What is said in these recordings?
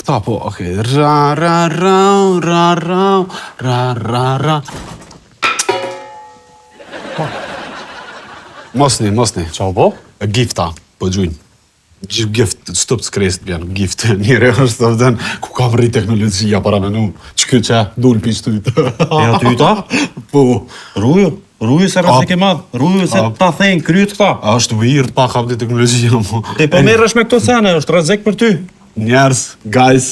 Këta po, okej. Ra, ra, ra, ra, ra, ra, ra, ra. Mosni. Qa po? Gifta, po gjujnë. Gift, stop të skresët bjanë, gift. Njëre është të vden, ku kam rri teknologjia para me nu. Që që, dul pi qëtujtë. Ja tyta? Po. Ruju se rrës e ke madhë, ruju se ta thejnë kryt këta. A është weird pa kam të teknologjia, mo. Ti po merresh me këto sene, është rrezik për ty. Njerës, guys,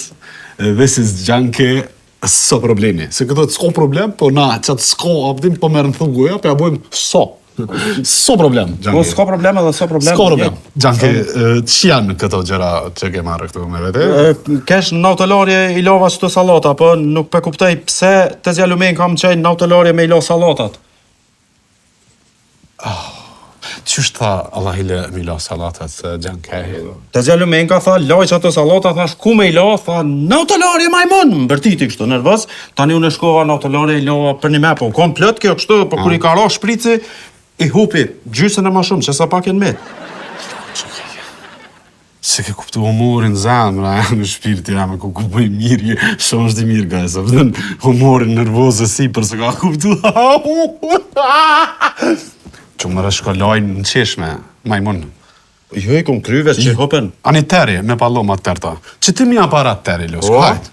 this is junkie, s'o problemi. Se këto të s'ko problem, po na, qatë s'ko abdim, po merë në thunguja, pe ja bojmë s'o. S'o problem, junkie. Po s'ka problem edhe s'o problem. S'ko problem. Junkie, që janë këto gjera që ke marrë këtu me vete? Kesh në autolarje i lova që të salata, po nuk pe kuptoj pse të zjalumen kam qenë në autolarje me i lo salatat. Qysh tha Allah i le mi la salatat, junkie? Të zjalumen ka tha, loj që ato salata, thash ku me i lo, tha, në autolarje majmon, më bërtiti kështu, nervës, tani unë shkova në autolarje i lova për një me, po kom plët kjo kështu, po kur i ka ra shprici, i hupi gjysën e ma shumë, që sa pak e në met. Se ke kuptu humorin zemra, në shpirti jam, ku kupoj mirë, shumë është i mirë, guys, apëtën humorin nervozë si, për se ka kuptu. Që më rëshkollojnë në qeshme, majmun. Jo, i kom kryves që hopen. Ani teri, me paloma të terta. Që ti mi aparat teri, los, hajt.